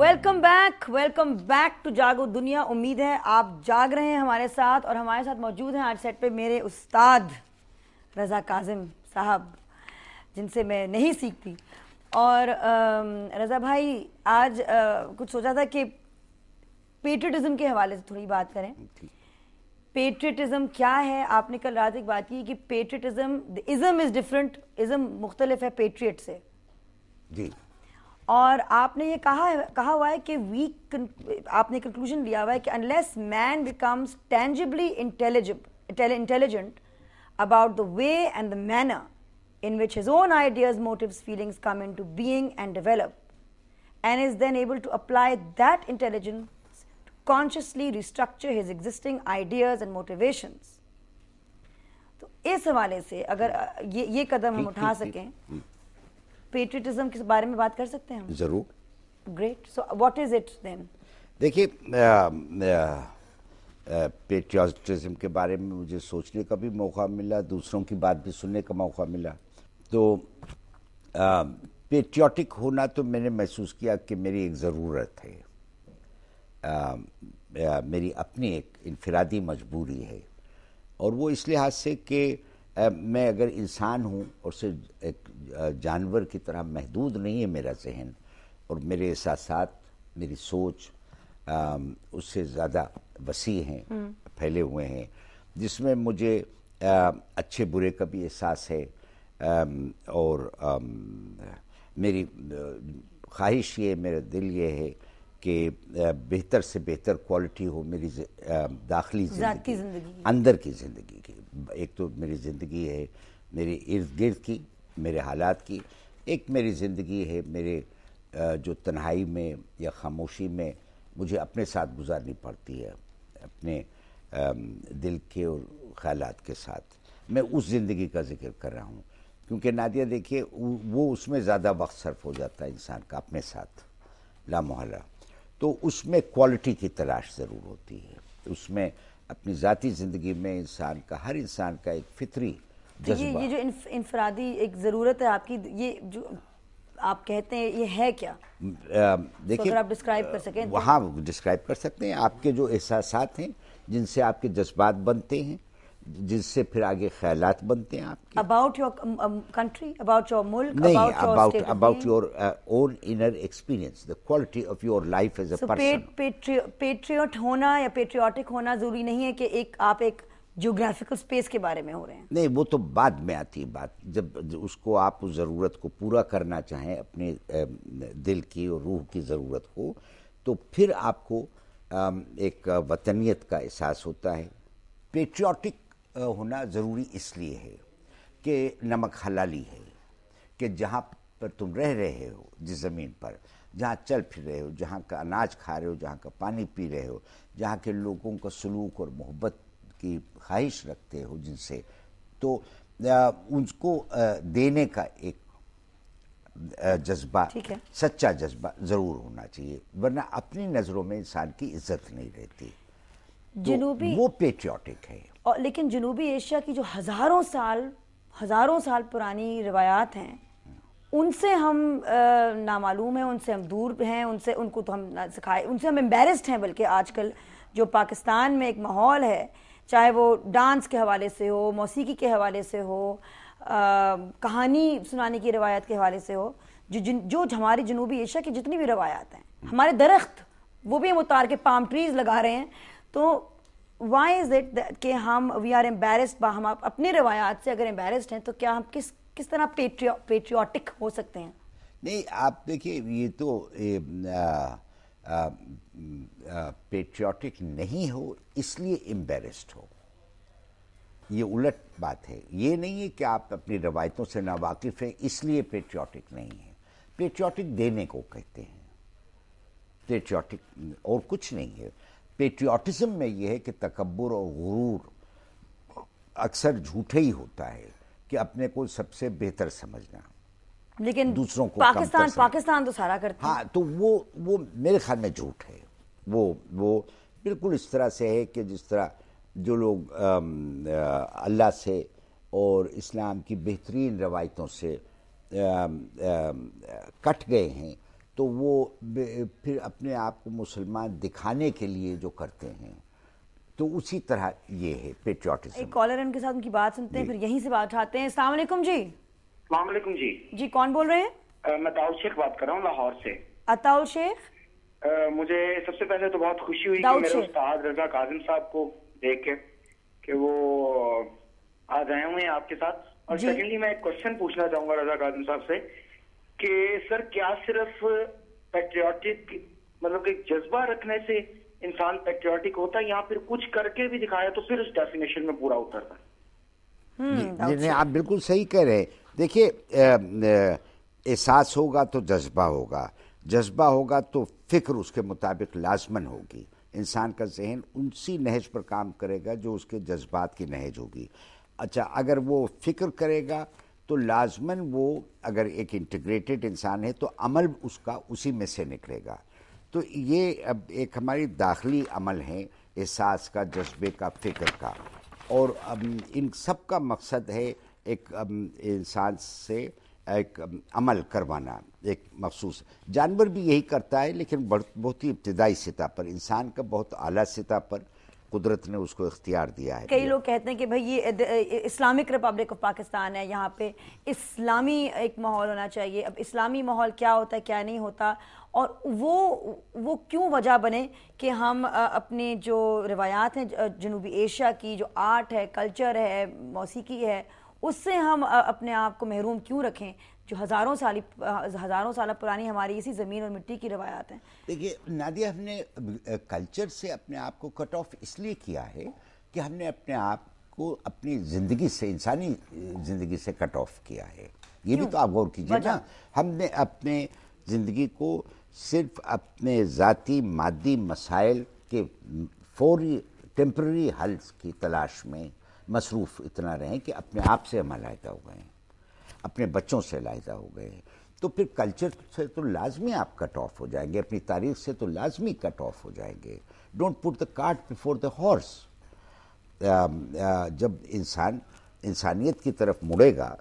Welcome back to جاگو دنیا. امید ہے آپ جاگ رہے ہیں ہمارے ساتھ, اور ہمارے ساتھ موجود ہیں آج سیٹ پہ میرے استاد رضا کاظم صاحب, جن سے میں نہیں سیکھتی. اور رضا بھائی آج کچھ سوچا تھا کہ پیٹریٹزم کے حوالے سے تھوڑی بات کریں. پیٹریٹزم کیا ہے؟ آپ نے کل رات ایک بات کی کہ پیٹریٹزم ازم از ڈفرنٹ, ازم مختلف ہے پیٹریٹ سے. جی. اور آپ نے یہ کہا ہوا ہے کہ آپ نے کنکلوژن لیا ہوا ہے کہ unless man becomes tangibly intelligent about the way and the manner in which his own ideas, motives, feelings come into being and develop, and is then able to apply that intelligence to consciously restructure his existing ideas and motivations. تو اس حوالے سے اگر یہ قدم ہم اٹھا سکیں, patriotism کے بارے میں بات کر سکتے ہیں ہم؟ ضرور. Great. So what is it then? دیکھیے, پیٹریوٹزم کے بارے میں مجھے سوچنے کا بھی موقع ملا, دوسروں کی بات بھی سننے کا موقع ملا. تو پیٹریوٹک ہونا تو میں نے محسوس کیا کہ میری ایک ضرورت ہے, میری اپنی ایک انفرادی مجبوری ہے. اور وہ اس لحاظ سے کہ میں اگر انسان ہوں اور صرف ایک جانور کی طرح محدود نہیں ہے میرا ذہن, اور میرے احساسات, میری سوچ اس سے زیادہ وسیع ہیں, پھیلے ہوئے ہیں, جس میں مجھے اچھے برے کا بھی احساس ہے. اور میری خواہش یہ, میرا دل یہ ہے کہ بہتر سے بہتر کوالٹی ہو میری داخلی زندگی, اندر کی زندگی کی. ایک تو میری زندگی ہے میرے ارد گرد کی, میرے حالات کی. ایک میری زندگی ہے میرے جو تنہائی میں یا خاموشی میں مجھے اپنے ساتھ گزارنی پڑتی ہے, اپنے دل کے اور خیالات کے ساتھ. میں اس زندگی کا ذکر کر رہا ہوں, کیونکہ نادیہ دیکھیے وہ اس میں زیادہ وقت صرف ہو جاتا ہے انسان کا اپنے ساتھ لا محالہ. تو اس میں کوالٹی کی تلاش ضرور ہوتی ہے. اس میں اپنی ذاتی زندگی میں انسان کا, ہر انسان کا ایک فطری جذبہ, یہ جو انفرادی ایک ضرورت ہے آپ کی, یہ جو آپ کہتے ہیں یہ ہے کیا؟ دیکھیے, اگر آپ ڈسکرائب کر سکیں. وہاں ڈسکرائب کر سکتے ہیں. آپ کے جو احساسات ہیں, جن سے آپ کے جذبات بنتے ہیں, جس سے پھر آگے خیالات بنتے ہیں آپ کے. About your country, about your ملک, نہیں, about your own inner experience, the quality of your life as a person. Patriot ہونا یا پیٹریوٹک ہونا ضروری نہیں ہے کہ آپ ایک جیوگرافیکل اسپیس کے بارے میں ہو رہے ہیں. نہیں, وہ تو بعد میں آتی ہے بات. جب اس کو آپ اس ضرورت کو پورا کرنا چاہیں, اپنے دل کی اور روح کی ضرورت کو, تو پھر آپ کو ایک وطنیت کا احساس ہوتا ہے. پیٹریوٹک ہونا ضروری اس لیے ہے کہ نمک حلالی ہے, کہ جہاں پر تم رہ رہے ہو, جس زمین پر جہاں چل پھر رہے ہو, جہاں کا اناج کھا رہے ہو, جہاں کا پانی پی رہے ہو, جہاں کے لوگوں کا سلوک اور محبت کی خواہش رکھتے ہو جن سے, تو ان کو دینے کا ایک جذبہ, سچا جذبہ ضرور ہونا چاہیے, ورنہ اپنی نظروں میں انسان کی عزت نہیں رہتی. وہ پیٹریوٹک ہے. لیکن جنوبی ایشیا کی جو ہزاروں سال پرانی روایات ہیں, ان سے ہم نامعلوم ہیں, ان سے ہم دور ہیں, ان کو تو ہم سکھائے, ان سے ہم امبیرسڈ ہیں. بلکہ آج کل جو پاکستان میں ایک ماحول ہے, چاہے وہ ڈانس کے حوالے سے ہو, موسیقی کے حوالے سے ہو, کہانی سنانے کی روایت کے حوالے سے ہو, جو ہماری جنوبی ایشیا کی جتنی بھی روایات ہیں, ہمارے درخت وہ بھی ہم اتار کے پام ٹریز لگا رہے ہیں. تو why is it کہ ہم we are embarrassed, ہم اپنی روایات سے اگر embarrassed ہیں, تو کیا ہم کس طرح پیٹریوٹک ہو سکتے ہیں؟ نہیں, آپ دیکھیے, یہ تو پیٹریوٹک نہیں ہو اس لیے امبیرسڈ ہو, یہ الٹ بات ہے. یہ نہیں ہے کہ آپ اپنی روایتوں سے ناواقف ہیں اس لیے پیٹریوٹک نہیں ہے. پیٹریوٹک دینے کو کہتے ہیں, پیٹریوٹک اور کچھ نہیں ہے. پیٹریوٹزم میں یہ ہے کہ تکبر اور غرور اکثر جھوٹے ہی ہوتا ہے, کہ اپنے کو سب سے بہتر سمجھنا, لیکن دوسروں کو پاکستان تو سارا کرتا ہے. ہاں, تو وہ میرے خیال میں جھوٹ ہے. وہ بالکل اس طرح سے ہے کہ جس طرح جو لوگ اللہ سے اور اسلام کی بہترین روایتوں سے کٹ گئے ہیں, تو وہ پھر اپنے آپ کو مسلمان دکھانے کے لیے جو کرتے ہیں، تو اسی طرح یہ ہے پیٹریوٹزم۔ ایک کالر ان کے ساتھ ان کی بات سنتے ہیں، پھر یہیں سے بات اٹھاتے ہیں۔ السلام علیکم جی۔ السلام علیکم جی۔ جی کون بول رہے ہیں؟ میں داؤد شیخ بات کر رہا ہوں لاہور سے۔ عطاؤل شیخ۔ مجھے سب سے پہلے تو بہت خوشی ہوئی کہ میرے استاد رضا کاظم صاحب کو دیکھ کے کہ وہ آج آئے ہوئے ہیں آپ کے ساتھ، اور سیکنڈلی میں ایک کوشچن پوچھنا چاہوں گا رضا کاظم صاحب سے کہ سر کیا صرف پیٹریوٹک مطلب کہ جذبہ رکھنے سے انسان پیٹریوٹک ہوتا ہے، یا پھر کچھ کر کے بھی دکھایا تو پھر اس ڈیفینیشن میں پورا اترتا ہے؟ نہیں، آپ بالکل صحیح کہہ رہے ہیں۔ دیکھیے، احساس ہوگا تو جذبہ ہوگا، جذبہ ہوگا تو فکر اس کے مطابق لازمن ہوگی۔ انسان کا ذہن اسی نہج پر کام کرے گا جو اس کے جذبات کی نہج ہوگی۔ اچھا، اگر وہ فکر کرے گا تو لازمن وہ اگر ایک انٹیگریٹڈ انسان ہے تو عمل اس کا اسی میں سے نکلے گا۔ تو یہ اب ایک ہماری داخلی عمل ہے، احساس کا، جذبے کا، فکر کا، اور ان سب کا مقصد ہے ایک انسان سے ایک عمل کروانا، ایک مخصوص۔ جانور بھی یہی کرتا ہے لیکن بہت ہی ابتدائی سطح پر، انسان کا بہت اعلیٰ سطح پر قدرت نے اس کو اختیار دیا ہے۔ کئی لوگ کہتے ہیں کہ بھئی یہ اسلامک ریپبلک آف پاکستان ہے، یہاں پہ اسلامی ایک ماحول ہونا چاہیے۔ اب اسلامی ماحول کیا ہوتا ہے، کیا نہیں ہوتا، اور وہ کیوں وجہ بنے کہ ہم اپنی جو روایات ہیں جنوبی ایشیا کی، جو آرٹ ہے، کلچر ہے، موسیقی ہے، اس سے ہم اپنے آپ کو محروم کیوں رکھیں، جو ہزاروں سالہ پرانی ہماری اسی زمین اور مٹی کی روایات ہیں؟ دیکھیے نادیہ، ہم نے کلچر سے اپنے آپ کو کٹ آف اس لیے کیا ہے کہ ہم نے اپنے آپ کو اپنی زندگی سے، انسانی زندگی سے کٹ آف کیا ہے۔ یہ بھی تو آپ غور کیجیے نا، ہم نے اپنے زندگی کو صرف اپنے ذاتی مادی مسائل کے فوری ٹیمپرری حل کی تلاش میں مصروف اتنا رہیں کہ اپنے آپ سے ہم علیحدہ ہو گئے ہیں، اپنے بچوں سے علیحدہ ہو گئے ہیں۔ تو پھر کلچر سے تو لازمی آپ کٹ آف ہو جائیں گے، اپنی تاریخ سے تو لازمی کٹ آف ہو جائیں گے۔ Don't put the cart before the horse. جب انسان انسانیت کی طرف مڑے گا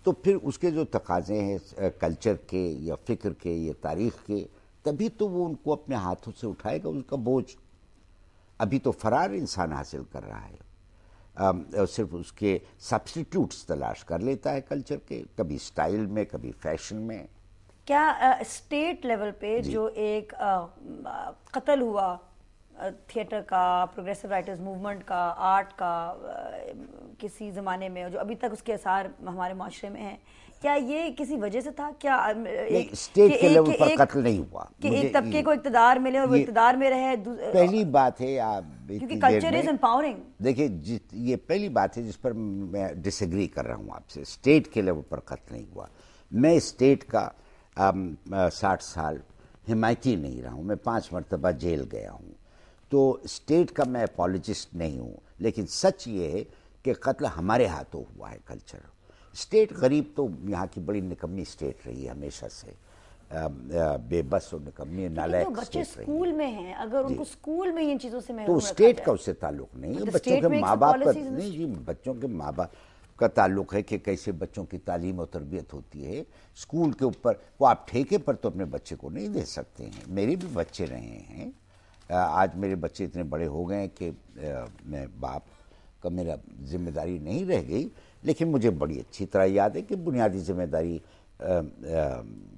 تو پھر اس کے جو تقاضے ہیں کلچر کے یا فکر کے یا تاریخ کے، تبھی تو وہ ان کو اپنے ہاتھوں سے اٹھائے گا، ان کا بوجھ۔ ابھی تو فرار انسان حاصل کر رہا ہے، صرف اس کے سبسٹیٹیوٹس تلاش کر لیتا ہے کلچر کے، کبھی سٹائل میں، کبھی فیشن میں۔ کیا اسٹیٹ لیول پہ جو ایک قتل ہوا تھیٹر کا، پروگریسو رائٹرز موومنٹ کا، آرٹ کا کسی زمانے میں، جو ابھی تک اس کے اثار ہمارے معاشرے میں ہیں، کیا یہ کسی وجہ سے تھا؟ کیا اسٹیٹ کے لیول پر قتل نہیں ہوا کہ ایک طبقے کو اقتدار ملے اور وہ اقتدار میں رہے؟ پہلی بات ہے، کیونکہ کلچر از امپاورنگ۔ دیکھیں، یہ پہلی بات ہے جس پر میں ڈس ایگری کر رہا ہوں آپ سے۔ اسٹیٹ کے لیول پر قتل نہیں ہوا۔ میں اسٹیٹ کا 60 سال حمایتی نہیں رہا ہوں، میں 5 مرتبہ جیل گیا ہوں، تو اسٹیٹ کا میں اپالوجسٹ نہیں ہوں، لیکن سچ یہ ہے کہ قتل ہمارے ہاتھوں ہوا ہے کلچر۔ اسٹیٹ غریب تو یہاں کی بڑی نکمی اسٹیٹ رہی ہے ہمیشہ سے، بے بس اور نکمی نالائق بچے اسٹیٹ رہی ہے۔ اسکول میں ہیں، اگر ان کو اسکول میں ان چیزوں سے محروم تو رکھا اسٹیٹ جائے کا اس سے تعلق نہیں ہے، تو بچوں کے state ماں باپ کا policies نہیں جی، بچوں کے ماں باپ کا تعلق ہے کہ کیسے بچوں کی تعلیم و تربیت ہوتی ہے۔ اسکول کے اوپر وہ آپ ٹھیکے پر تو اپنے بچے کو نہیں دے سکتے ہیں۔ میرے بھی بچے رہے ہیں، آج میرے بچے اتنے بڑے ہو گئے ہیں کہ میں باپ کا میرا ذمہ داری نہیں رہ گئی، لیکن مجھے بڑی اچھی طرح یاد ہے کہ بنیادی ذمہ داری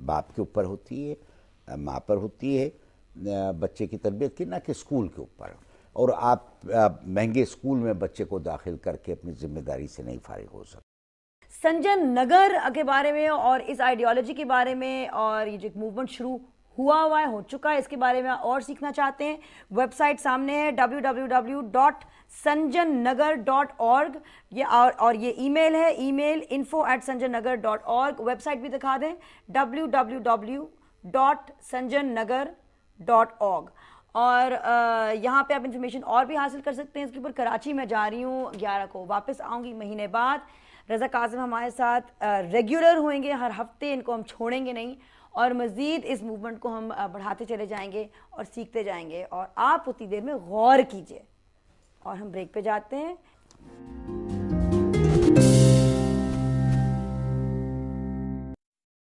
باپ کے اوپر ہوتی ہے، ماں پر ہوتی ہے بچے کی تربیت کی، نہ کہ اسکول کے اوپر۔ اور آپ مہنگے اسکول میں بچے کو داخل کر کے اپنی ذمہ داری سے نہیں فارغ ہو سکتے۔ سنجن نگر کے بارے میں اور اس آئیڈیالوجی کے بارے میں، اور یہ جو ایک موومنٹ شروع ہوا ہے، ہو چکا ہے، اس کے بارے میں اور سیکھنا چاہتے ہیں، ویب سائٹ سامنے ہے www.sanjannagar.org، اور یہ ای میل ہے، ای میل info@sanjannagar.org۔ ویب سائٹ بھی دکھا دیں www.sanjannagar.org۔ اور یہاں پہ آپ انفارمیشن اور بھی حاصل کر سکتے ہیں اس کے اوپر۔ کراچی میں جا رہی ہوں 11 کو، واپس آؤں گی مہینے بعد۔ رضا کاظم ہمارے ساتھ ریگولر ہوئیں گے ہر ہفتے، ان کو ہم چھوڑیں گے نہیں، اور مزید اس موومنٹ کو ہم بڑھاتے چلے جائیں گے اور سیکھتے جائیں گے، اور آپ اتنی دیر میں غور کیجئے۔ اور ہم بریک پہ جاتے ہیں۔